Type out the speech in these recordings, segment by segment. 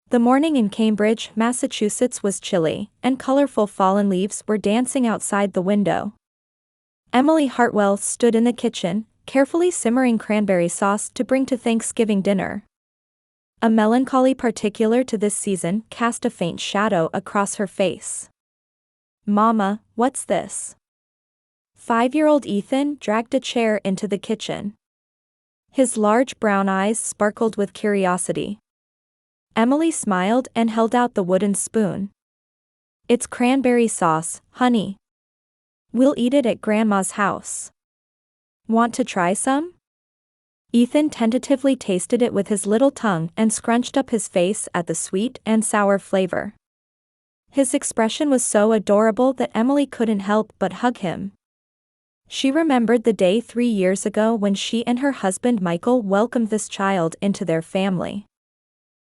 The morning in Cambridge, Massachusetts was chilly, and colorful fallen leaves were dancing outside the window. Emily Hartwell stood in the kitchen, carefully simmering cranberry sauce to bring to Thanksgiving dinner. A melancholy particular to this season cast a faint shadow across her face. "Mama, what's this?" 5-year-old Ethan dragged a chair into the kitchen. His large brown eyes sparkled with curiosity. Emily smiled and held out the wooden spoon. "It's cranberry sauce, honey. We'll eat it at Grandma's house. Want to try some?" Ethan tentatively tasted it with his little tongue and scrunched up his face at the sweet and sour flavor. His expression was so adorable that Emily couldn't help but hug him. She remembered the day 3 years ago when she and her husband Michael welcomed this child into their family.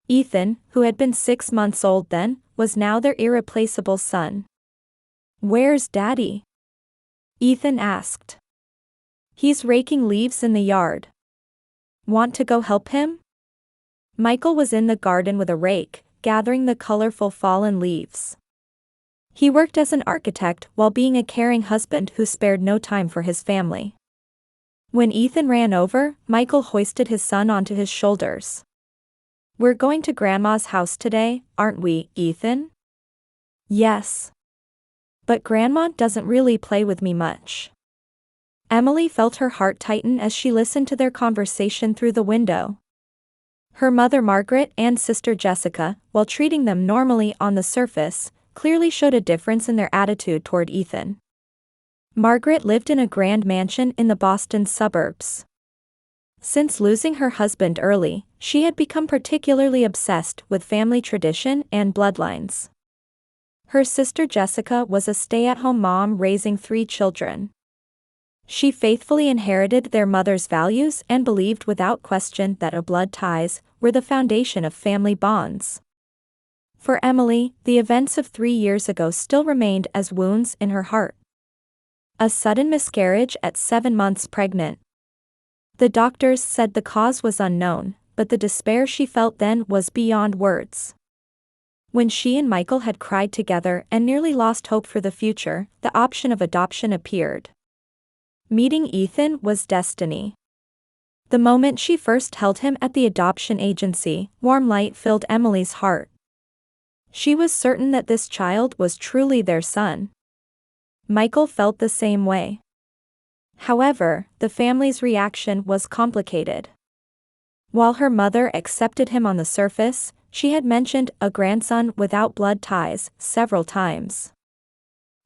Ethan, who had been 6 months old then, was now their irreplaceable son. "Where's Daddy?" Ethan asked. "He's raking leaves in the yard. Want to go help him?" Michael was in the garden with a rake, gathering the colorful fallen leaves. He worked as an architect while being a caring husband who spared no time for his family. When Ethan ran over, Michael hoisted his son onto his shoulders. "We're going to Grandma's house today, aren't we, Ethan?" "Yes. But Grandma doesn't really play with me much." Emily felt her heart tighten as she listened to their conversation through the window. Her mother Margaret and sister Jessica, while treating them normally on the surface, clearly showed a difference in their attitude toward Ethan. Margaret lived in a grand mansion in the Boston suburbs. Since losing her husband early, she had become particularly obsessed with family tradition and bloodlines. Her sister Jessica was a stay-at-home mom raising 3 children. She faithfully inherited their mother's values and believed without question that blood ties were the foundation of family bonds. For Emily, the events of 3 years ago still remained as wounds in her heart. A sudden miscarriage at 7 months pregnant. The doctors said the cause was unknown, but the despair she felt then was beyond words. When she and Michael had cried together and nearly lost hope for the future, the option of adoption appeared. Meeting Ethan was destiny. The moment she first held him at the adoption agency, warm light filled Emily's heart. She was certain that this child was truly their son. Michael felt the same way. However, the family's reaction was complicated. While her mother accepted him on the surface, she had mentioned a grandson without blood ties several times.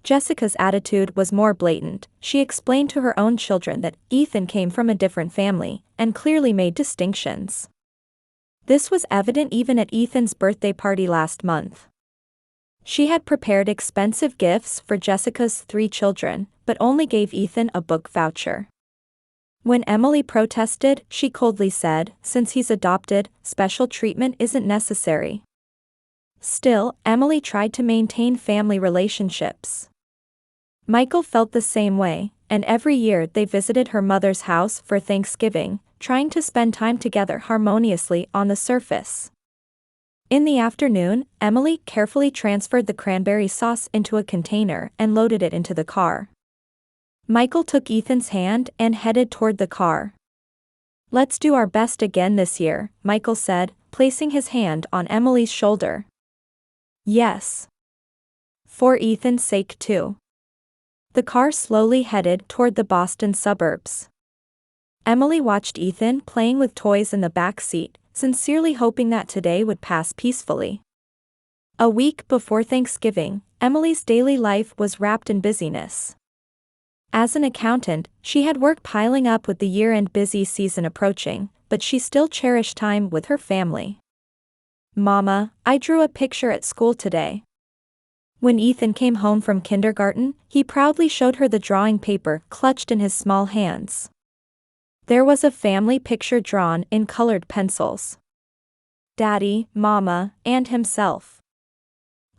Jessica's attitude was more blatant. She explained to her own children that Ethan came from a different family, and clearly made distinctions. This was evident even at Ethan's birthday party last month. She had prepared expensive gifts for Jessica's 3 children, but only gave Ethan a book voucher. When Emily protested, she coldly said, "Since he's adopted, special treatment isn't necessary." Still, Emily tried to maintain family relationships. Michael felt the same way, and every year they visited her mother's house for Thanksgiving, trying to spend time together harmoniously on the surface. In the afternoon, Emily carefully transferred the cranberry sauce into a container and loaded it into the car. Michael took Ethan's hand and headed toward the car. "Let's do our best again this year," Michael said, placing his hand on Emily's shoulder. "Yes. For Ethan's sake too." The car slowly headed toward the Boston suburbs. Emily watched Ethan playing with toys in the back seat, sincerely hoping that today would pass peacefully. A week before Thanksgiving, Emily's daily life was wrapped in busyness. As an accountant, she had work piling up with the year-end busy season approaching, but she still cherished time with her family. "Mama, I drew a picture at school today." When Ethan came home from kindergarten, he proudly showed her the drawing paper clutched in his small hands. There was a family picture drawn in colored pencils. Daddy, Mama, and himself.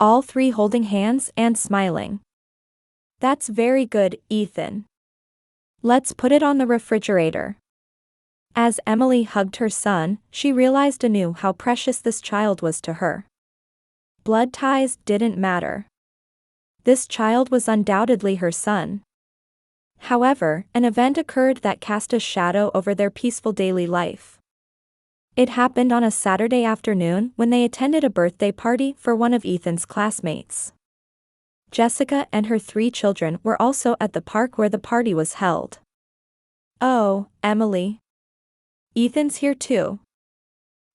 All 3 holding hands and smiling. "That's very good, Ethan. Let's put it on the refrigerator." As Emily hugged her son, she realized anew how precious this child was to her. Blood ties didn't matter. This child was undoubtedly her son. However, an event occurred that cast a shadow over their peaceful daily life. It happened on a Saturday afternoon when they attended a birthday party for one of Ethan's classmates. Jessica and her 3 children were also at the park where the party was held. "Oh, Emily. Ethan's here too."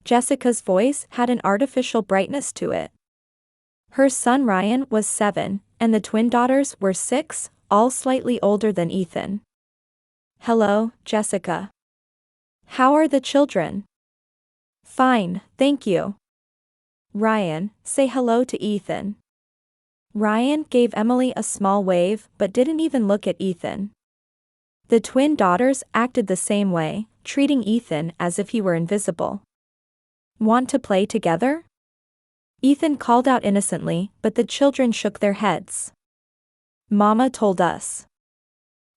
Jessica's voice had an artificial brightness to it. Her son Ryan was 7, and the twin daughters were 6, all slightly older than Ethan. "Hello, Jessica. How are the children?" "Fine, thank you." "Ryan, say hello to Ethan." Ryan gave Emily a small wave but didn't even look at Ethan. The twin daughters acted the same way, treating Ethan as if he were invisible. "Want to play together?" Ethan called out innocently, but the children shook their heads. "Mama told us.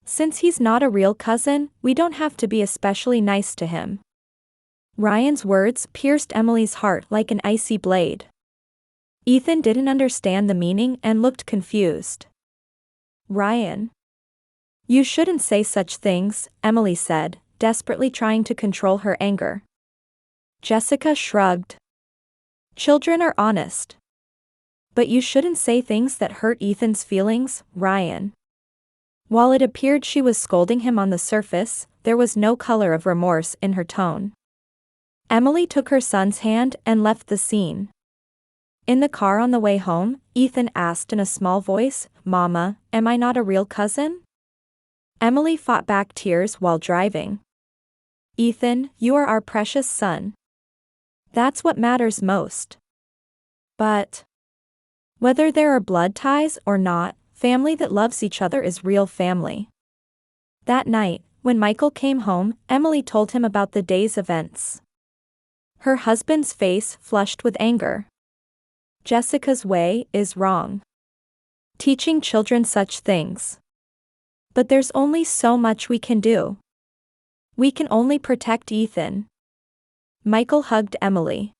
Since he's not a real cousin, we don't have to be especially nice to him." Ryan's words pierced Emily's heart like an icy blade. Ethan didn't understand the meaning and looked confused. "Ryan. You shouldn't say such things," Emily said, desperately trying to control her anger. Jessica shrugged. "Children are honest. But you shouldn't say things that hurt Ethan's feelings, Ryan." While it appeared she was scolding him on the surface, there was no color of remorse in her tone. Emily took her son's hand and left the scene. In the car on the way home, Ethan asked in a small voice, "Mama, am I not a real cousin?" Emily fought back tears while driving. "Ethan, you are our precious son. That's what matters most." But whether there are blood ties or not, family that loves each other is real family. That night, when Michael came home, Emily told him about the day's events. Her husband's face flushed with anger. "Jessica's way is wrong. Teaching children such things. But there's only so much we can do. We can only protect Ethan." Michael hugged Emily.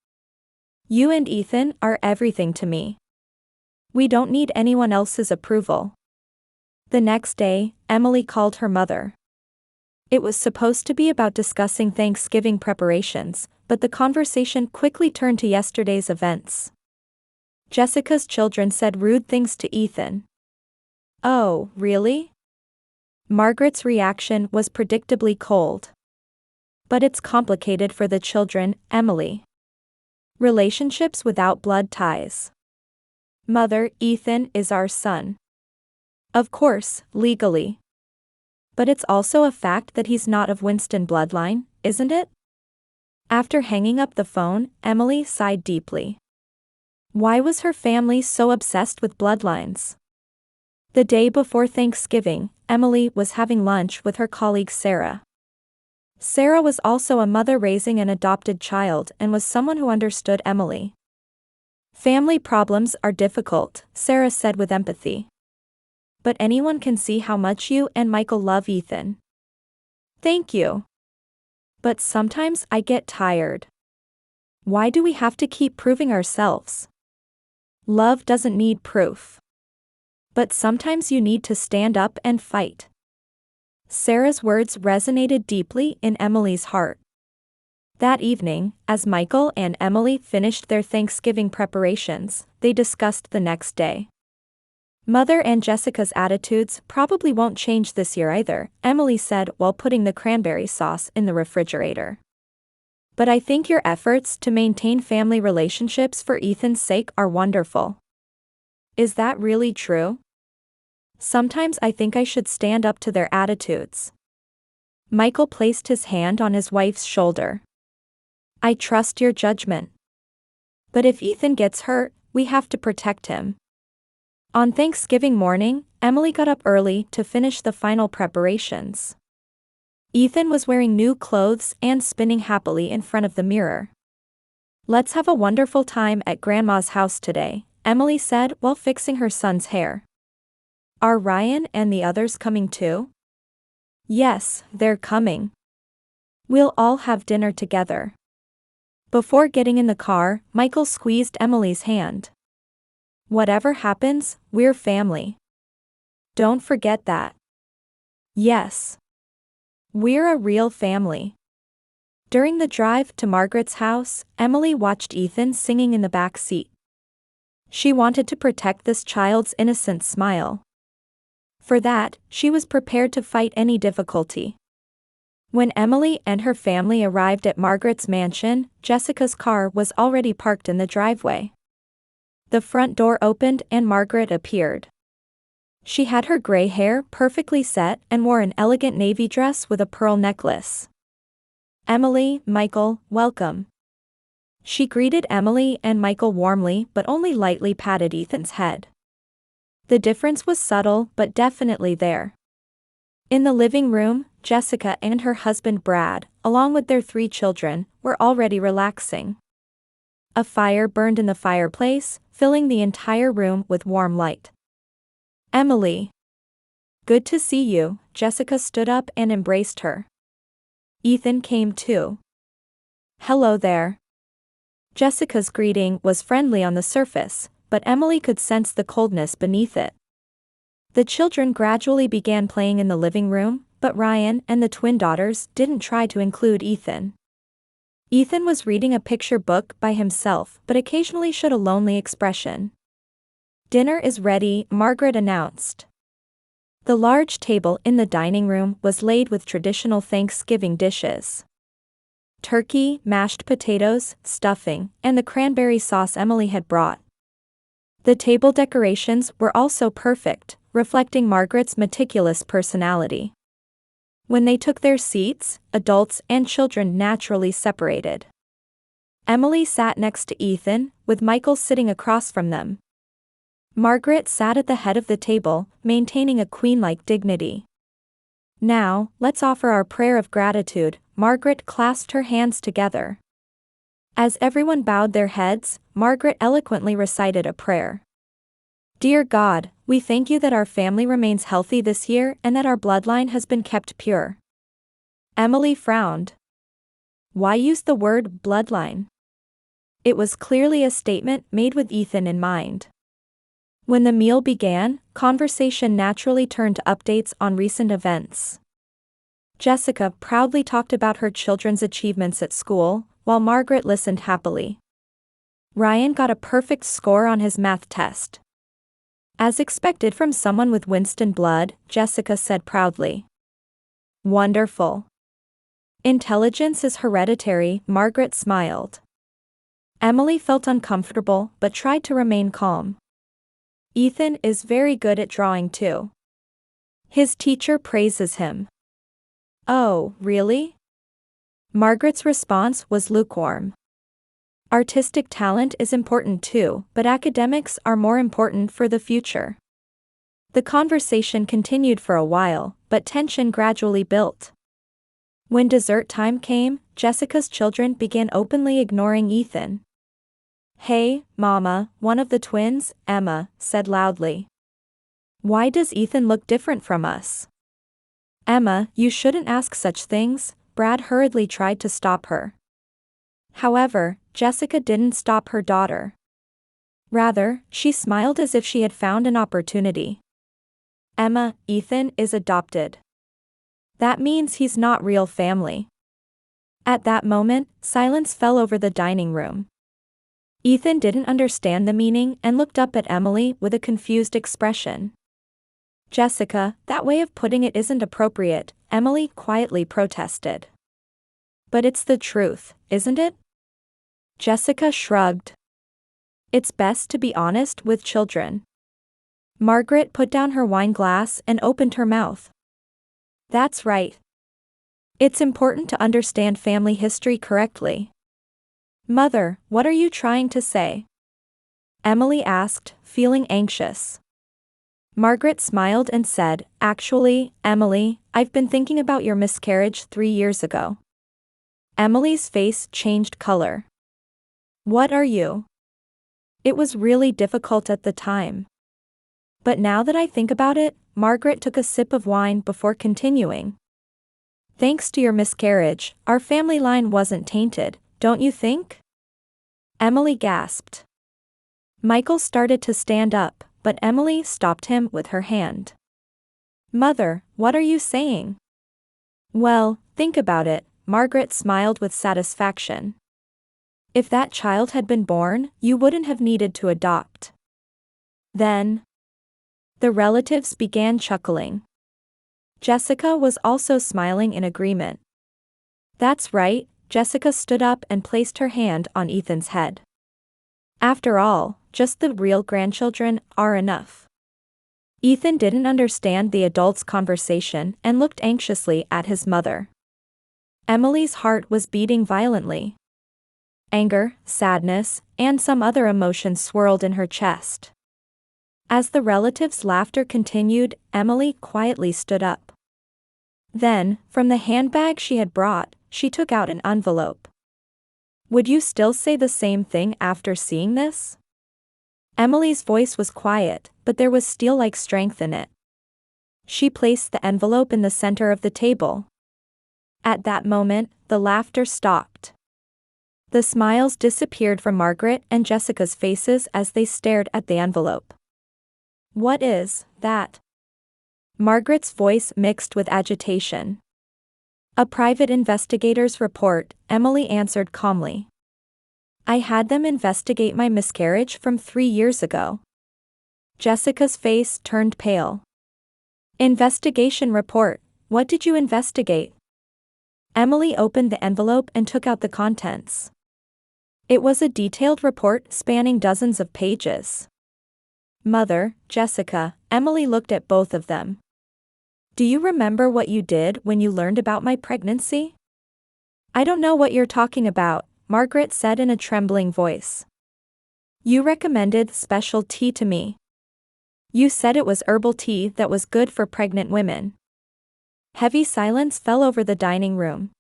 "You and Ethan are everything to me. We don't need anyone else's approval." The next day, Emily called her mother. It was supposed to be about discussing Thanksgiving preparations, but the conversation quickly turned to yesterday's events. Jessica's children said rude things to Ethan. "Oh, really?" Margaret's reaction was predictably cold. "But it's complicated for the children, Emily. Relationships without blood ties. Mother, Ethan is our son. Of course, legally. But it's also a fact that he's not of Winston bloodline, isn't it?" After hanging up the phone, Emily sighed deeply. Why was her family so obsessed with bloodlines? The day before Thanksgiving, Emily was having lunch with her colleague Sarah. Sarah was also a mother raising an adopted child and was someone who understood Emily. "Family problems are difficult," Sarah said with empathy. "But anyone can see how much you and Michael love Ethan." "Thank you. But sometimes I get tired. Why do we have to keep proving ourselves? Love doesn't need proof. But sometimes you need to stand up and fight." Sarah's words resonated deeply in Emily's heart. That evening, as Michael and Emily finished their Thanksgiving preparations, they discussed the next day. "Mother and Jessica's attitudes probably won't change this year either," Emily said while putting the cranberry sauce in the refrigerator. "But I think your efforts to maintain family relationships for Ethan's sake are wonderful." "Is that really true? Sometimes I think I should stand up to their attitudes." Michael placed his hand on his wife's shoulder. "I trust your judgment. But if Ethan gets hurt, we have to protect him." On Thanksgiving morning, Emily got up early to finish the final preparations. Ethan was wearing new clothes and spinning happily in front of the mirror. "Let's have a wonderful time at Grandma's house today," Emily said while fixing her son's hair. "Are Ryan and the others coming too?" "Yes, they're coming. We'll all have dinner together. Before getting in the car, Michael squeezed Emily's hand. Whatever happens, we're family. Don't forget that. Yes. We're a real family. During the drive to Margaret's house, Emily watched Ethan singing in the back seat. She wanted to protect this child's innocent smile. For that, she was prepared to fight any difficulty. When Emily and her family arrived at Margaret's mansion, Jessica's car was already parked in the driveway. The front door opened and Margaret appeared. She had her gray hair perfectly set and wore an elegant navy dress with a pearl necklace. Emily, Michael, welcome. She greeted Emily and Michael warmly but only lightly patted Ethan's head. The difference was subtle but definitely there. In the living room, Jessica and her husband Brad, along with their 3 children, were already relaxing. A fire burned in the fireplace, filling the entire room with warm light. Emily. Good to see you, Jessica stood up and embraced her. Ethan came too. Hello there. Jessica's greeting was friendly on the surface, but Emily could sense the coldness beneath it. The children gradually began playing in the living room, but Ryan and the twin daughters didn't try to include Ethan. Ethan was reading a picture book by himself but occasionally showed a lonely expression. Dinner is ready, Margaret announced. The large table in the dining room was laid with traditional Thanksgiving dishes. Turkey, mashed potatoes, stuffing, and the cranberry sauce Emily had brought. The table decorations were also perfect, reflecting Margaret's meticulous personality. When they took their seats, adults and children naturally separated. Emily sat next to Ethan, with Michael sitting across from them. Margaret sat at the head of the table, maintaining a queen-like dignity. Now, let's offer our prayer of gratitude, Margaret clasped her hands together. As everyone bowed their heads, Margaret eloquently recited a prayer. Dear God, we thank you that our family remains healthy this year and that our bloodline has been kept pure. Emily frowned. Why use the word bloodline? It was clearly a statement made with Ethan in mind. When the meal began, conversation naturally turned to updates on recent events. Jessica proudly talked about her children's achievements at school, while Margaret listened happily. Ryan got a perfect score on his math test. As expected from someone with Winston blood, Jessica said proudly. Wonderful. Intelligence is hereditary, Margaret smiled. Emily felt uncomfortable but tried to remain calm. Ethan is very good at drawing too. His teacher praises him. Oh, really? Margaret's response was lukewarm. Artistic talent is important too, but academics are more important for the future. The conversation continued for a while, but tension gradually built. When dessert time came, Jessica's children began openly ignoring Ethan. Hey, Mama, one of the twins, Emma, said loudly. Why does Ethan look different from us? Emma, you shouldn't ask such things, Brad hurriedly tried to stop her. However, Jessica didn't stop her daughter. Rather, she smiled as if she had found an opportunity. Emma, Ethan is adopted. That means he's not real family. At that moment, silence fell over the dining room. Ethan didn't understand the meaning and looked up at Emily with a confused expression. Jessica, that way of putting it isn't appropriate, Emily quietly protested. But it's the truth, isn't it? Jessica shrugged. It's best to be honest with children. Margaret put down her wine glass and opened her mouth. That's right. It's important to understand family history correctly. Mother, what are you trying to say? Emily asked, feeling anxious. Margaret smiled and said, Actually, Emily, I've been thinking about your miscarriage 3 years ago. Emily's face changed color. What are you? It was really difficult at the time. But now that I think about it, Margaret took a sip of wine before continuing. Thanks to your miscarriage, our family line wasn't tainted, don't you think? Emily gasped. Michael started to stand up, but Emily stopped him with her hand. Mother, what are you saying? Well, think about it, Margaret smiled with satisfaction. If that child had been born, you wouldn't have needed to adopt. Then, the relatives began chuckling. Jessica was also smiling in agreement. That's right, Jessica stood up and placed her hand on Ethan's head. After all, just the real grandchildren are enough. Ethan didn't understand the adults' conversation and looked anxiously at his mother. Emily's heart was beating violently. Anger, sadness, and some other emotions swirled in her chest. As the relatives' laughter continued, Emily quietly stood up. Then, from the handbag she had brought, she took out an envelope. Would you still say the same thing after seeing this? Emily's voice was quiet, but there was steel-like strength in it. She placed the envelope in the center of the table. At that moment, the laughter stopped. The smiles disappeared from Margaret and Jessica's faces as they stared at the envelope. What is that? Margaret's voice mixed with agitation. A private investigator's report, Emily answered calmly. I had them investigate my miscarriage from 3 years ago. Jessica's face turned pale. Investigation report, what did you investigate? Emily opened the envelope and took out the contents. It was a detailed report spanning dozens of pages. Mother, Jessica, Emily looked at both of them. Do you remember what you did when you learned about my pregnancy? I don't know what you're talking about, Margaret said in a trembling voice. You recommended special tea to me. You said it was herbal tea that was good for pregnant women. Heavy silence fell over the dining room.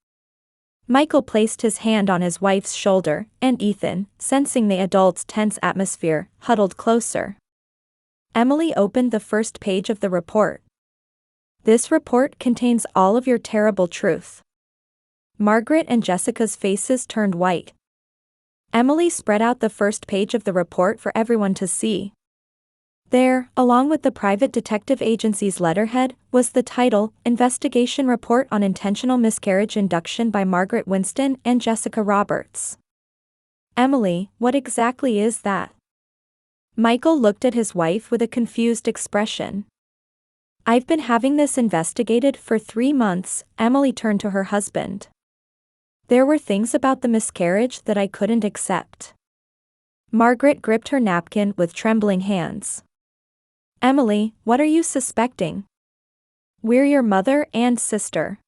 Michael placed his hand on his wife's shoulder, and Ethan, sensing the adults' tense atmosphere, huddled closer. Emily opened the first page of the report. This report contains all of your terrible truth. Margaret and Jessica's faces turned white. Emily spread out the first page of the report for everyone to see. There, along with the private detective agency's letterhead, was the title, Investigation Report on Intentional Miscarriage Induction by Margaret Winston and Jessica Roberts. Emily, what exactly is that? Michael looked at his wife with a confused expression. I've been having this investigated for 3 months, Emily turned to her husband. There were things about the miscarriage that I couldn't accept. Margaret gripped her napkin with trembling hands. Emily, what are you suspecting? We're your mother and sister.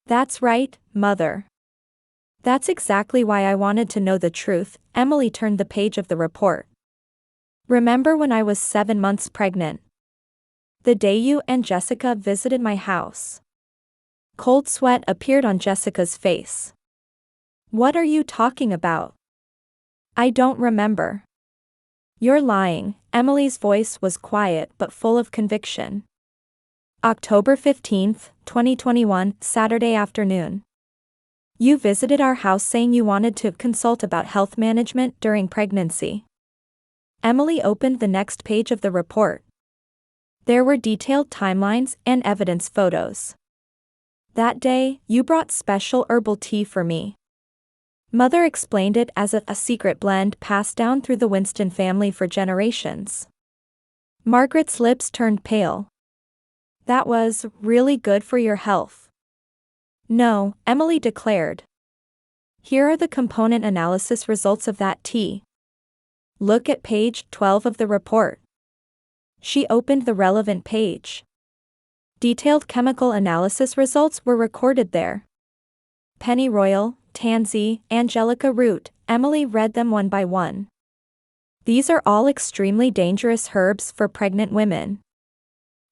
That's right, Mother. That's exactly why I wanted to know the truth, Emily turned the page of the report. Remember when I was 7 months pregnant? The day you and Jessica visited my house. Cold sweat appeared on Jessica's face. What are you talking about? I don't remember. You're lying, Emily's voice was quiet but full of conviction. October 15, 2021, Saturday afternoon. You visited our house saying you wanted to consult about health management during pregnancy. Emily opened the next page of the report. There were detailed timelines and evidence photos. That day, you brought special herbal tea for me. Mother explained it as a secret blend passed down through the Winston family for generations. Margaret's lips turned pale. That was really good for your health. No, Emily declared. Here are the component analysis results of that tea. Look at page 12 of the report. She opened the relevant page. Detailed chemical analysis results were recorded there. Pennyroyal, tansy, angelica root, Emily read them one by one. These are all extremely dangerous herbs for pregnant women.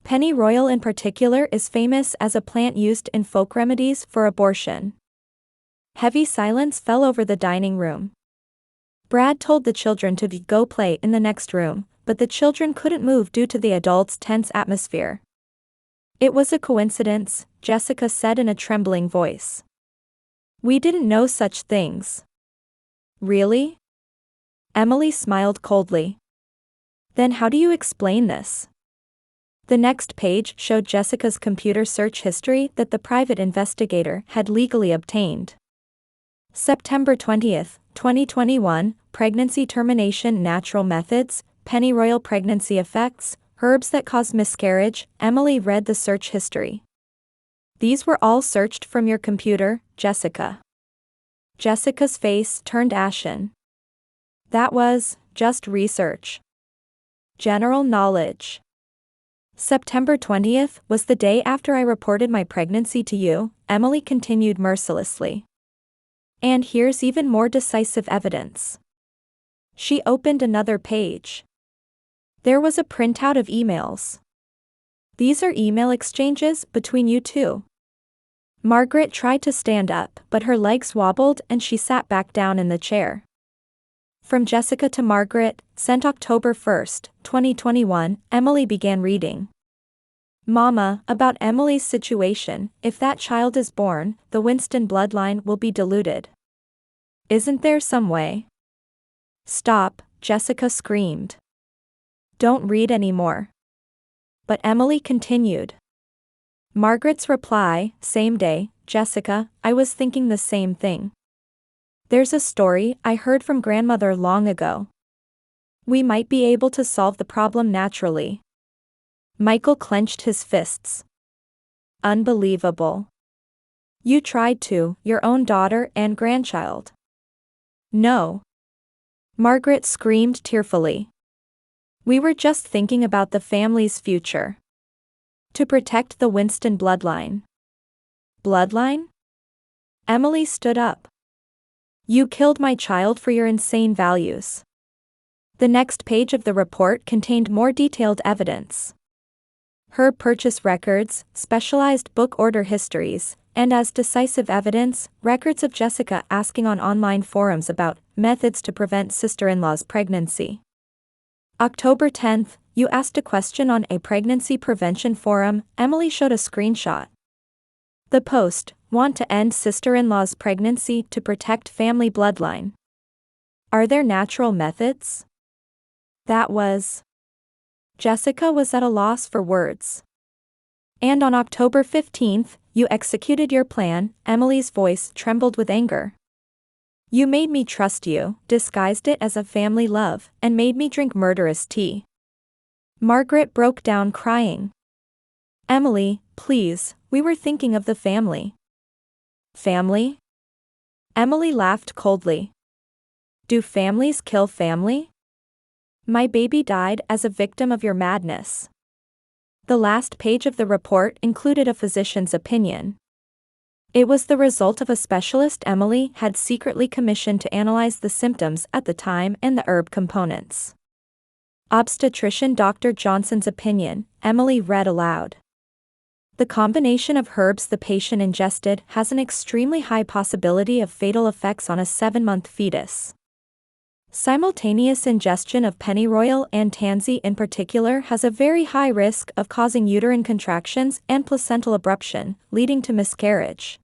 Pennyroyal in particular is famous as a plant used in folk remedies for abortion. Heavy silence fell over the dining room. Brad told the children to go play in the next room, but the children couldn't move due to the adults' tense atmosphere. It was a coincidence, Jessica said in a trembling voice. We didn't know such things. Really? Emily smiled coldly. Then how do you explain this? The next page showed Jessica's computer search history that the private investigator had legally obtained. September 20th, 2021, pregnancy termination natural methods, pennyroyal pregnancy effects, herbs that cause miscarriage. Emily read the search history. These were all searched from your computer, Jessica. Jessica's face turned ashen. That was just research. General knowledge. September 20th was the day after I reported my pregnancy to you, Emily continued mercilessly. And here's even more decisive evidence. She opened another page. There was a printout of emails. These are email exchanges between you two. Margaret tried to stand up, but her legs wobbled and she sat back down in the chair. From Jessica to Margaret, sent October 1st, 2021, Emily began reading. Mama, about Emily's situation, if that child is born, the Winston bloodline will be diluted. Isn't there some way? Stop, Jessica screamed. Don't read anymore. But Emily continued. Margaret's reply, same day, Jessica, I was thinking the same thing. There's a story I heard from grandmother long ago. We might be able to solve the problem naturally. Michael clenched his fists. Unbelievable. You tried to, your own daughter and grandchild. No. Margaret screamed tearfully. We were just thinking about the family's future. To protect the Winston bloodline. Bloodline? Emily stood up. You killed my child for your insane values. The next page of the report contained more detailed evidence. Herb purchase records, specialized book order histories, and as decisive evidence, records of Jessica asking on online forums about methods to prevent sister-in-law's pregnancy. October 10th, you asked a question on a pregnancy prevention forum. Emily showed a screenshot. The post, want to end sister-in-law's pregnancy to protect family bloodline. Are there natural methods? That was. Jessica was at a loss for words. And on October 15th, you executed your plan. Emily's voice trembled with anger. You made me trust you, disguised it as a family love, and made me drink murderous tea. Margaret broke down crying. Emily, please, we were thinking of the family. Family? Emily laughed coldly. Do families kill family? My baby died as a victim of your madness. The last page of the report included a physician's opinion. It was the result of a specialist Emily had secretly commissioned to analyze the symptoms at the time and the herb components. Obstetrician Dr. Johnson's opinion, Emily read aloud. The combination of herbs the patient ingested has an extremely high possibility of fatal effects on a 7-month fetus. Simultaneous ingestion of pennyroyal and tansy in particular has a very high risk of causing uterine contractions and placental abruption, leading to miscarriage.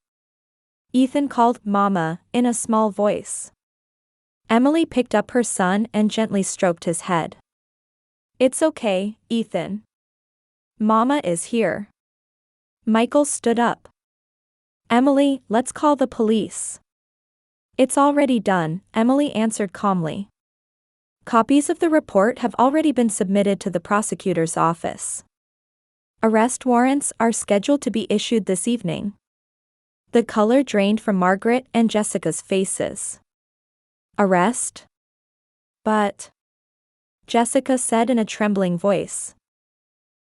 Ethan called Mama in a small voice. Emily picked up her son and gently stroked his head. It's okay, Ethan. Mama is here. Michael stood up. Emily, let's call the police. It's already done, Emily answered calmly. Copies of the report have already been submitted to the prosecutor's office. Arrest warrants are scheduled to be issued this evening. The color drained from Margaret and Jessica's faces. Arrest? But, Jessica said in a trembling voice.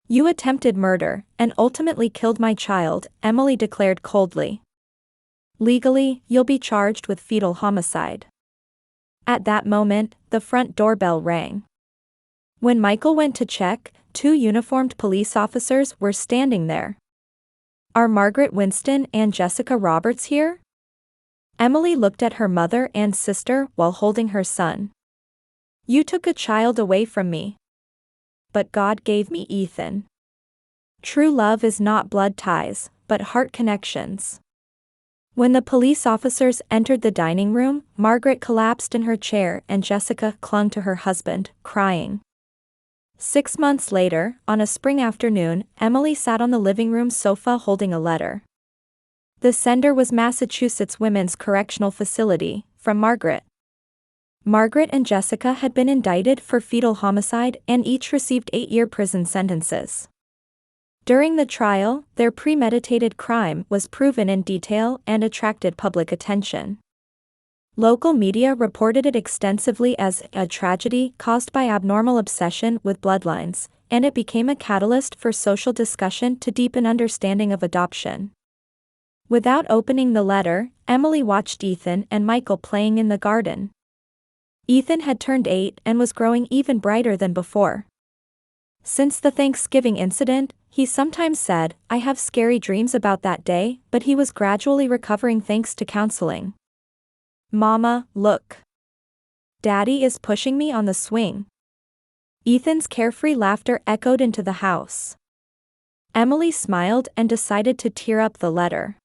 You attempted murder and ultimately killed my child, Emily declared coldly. Legally, you'll be charged with fetal homicide. At that moment, the front doorbell rang. When Michael went to check, 2 uniformed police officers were standing there. Are Margaret Winston and Jessica Roberts here? Emily looked at her mother and sister while holding her son. You took a child away from me. But God gave me Ethan. True love is not blood ties, but heart connections. When the police officers entered the dining room, Margaret collapsed in her chair and Jessica clung to her husband, crying. 6 months later, on a spring afternoon, Emily sat on the living room sofa holding a letter. The sender was Massachusetts Women's Correctional Facility, from Margaret. Margaret and Jessica had been indicted for fetal homicide and each received 8-year prison sentences. During the trial, their premeditated crime was proven in detail and attracted public attention. Local media reported it extensively as a tragedy caused by abnormal obsession with bloodlines, and it became a catalyst for social discussion to deepen understanding of adoption. Without opening the letter, Emily watched Ethan and Michael playing in the garden. Ethan had turned 8 and was growing even brighter than before. Since the Thanksgiving incident, he sometimes said, "I have scary dreams about that day," but he was gradually recovering thanks to counseling. "Mama, look. Daddy is pushing me on the swing." Ethan's carefree laughter echoed into the house. Emily smiled and decided to tear up the letter.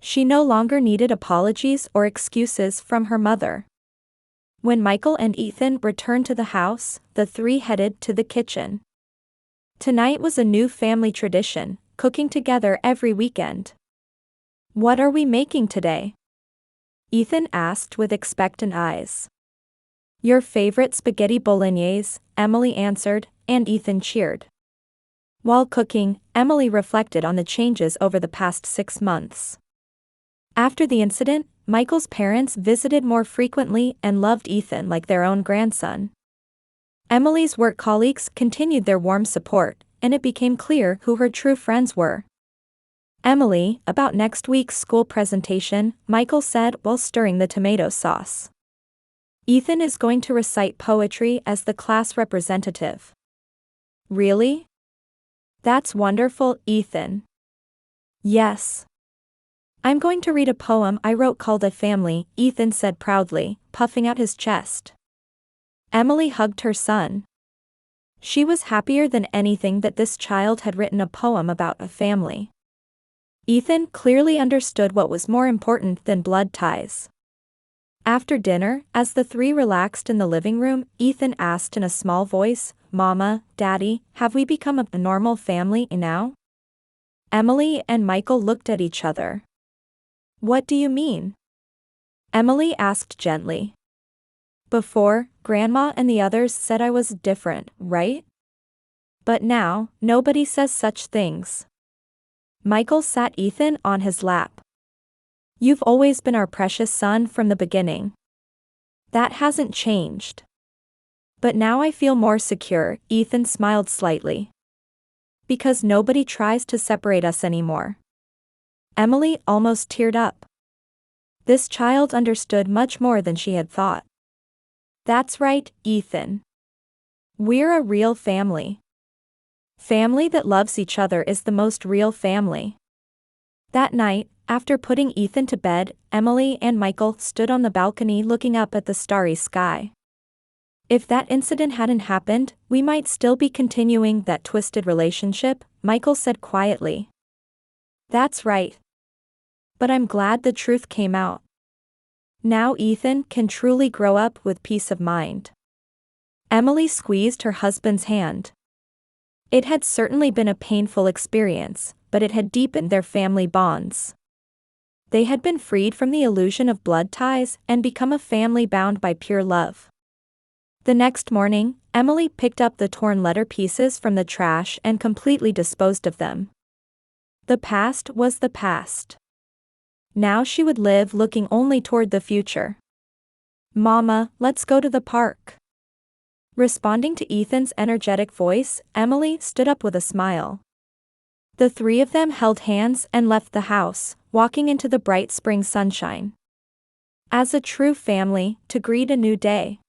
She no longer needed apologies or excuses from her mother. When Michael and Ethan returned to the house, the three headed to the kitchen. Tonight was a new family tradition, cooking together every weekend. "What are we making today?" Ethan asked with expectant eyes. "Your favorite spaghetti bolognese," Emily answered, and Ethan cheered. While cooking, Emily reflected on the changes over the past 6 months. After the incident, Michael's parents visited more frequently and loved Ethan like their own grandson. Emily's work colleagues continued their warm support, and it became clear who her true friends were. "Emily, about next week's school presentation," Michael said while stirring the tomato sauce. "Ethan is going to recite poetry as the class representative." "Really? That's wonderful, Ethan." "Yes. I'm going to read a poem I wrote called A Family," Ethan said proudly, puffing out his chest. Emily hugged her son. She was happier than anything that this child had written a poem about a family. Ethan clearly understood what was more important than blood ties. After dinner, as the three relaxed in the living room, Ethan asked in a small voice, "Mama, Daddy, have we become a normal family now?" Emily and Michael looked at each other. "What do you mean?" Emily asked gently. "Before, Grandma and the others said I was different, right? But now, nobody says such things." Michael sat Ethan on his lap. "You've always been our precious son from the beginning. That hasn't changed. But now I feel more secure," Ethan smiled slightly. "Because nobody tries to separate us anymore." Emily almost teared up. This child understood much more than she had thought. "That's right, Ethan. We're a real family. Family that loves each other is the most real family." That night, after putting Ethan to bed, Emily and Michael stood on the balcony looking up at the starry sky. "If that incident hadn't happened, we might still be continuing that twisted relationship," Michael said quietly. "That's right. But I'm glad the truth came out. Now Ethan can truly grow up with peace of mind." Emily squeezed her husband's hand. It had certainly been a painful experience, but it had deepened their family bonds. They had been freed from the illusion of blood ties and become a family bound by pure love. The next morning, Emily picked up the torn letter pieces from the trash and completely disposed of them. The past was the past. Now she would live looking only toward the future. "Mama, let's go to the park." Responding to Ethan's energetic voice, Emily stood up with a smile. The three of them held hands and left the house, walking into the bright spring sunshine. As a true family, to greet a new day.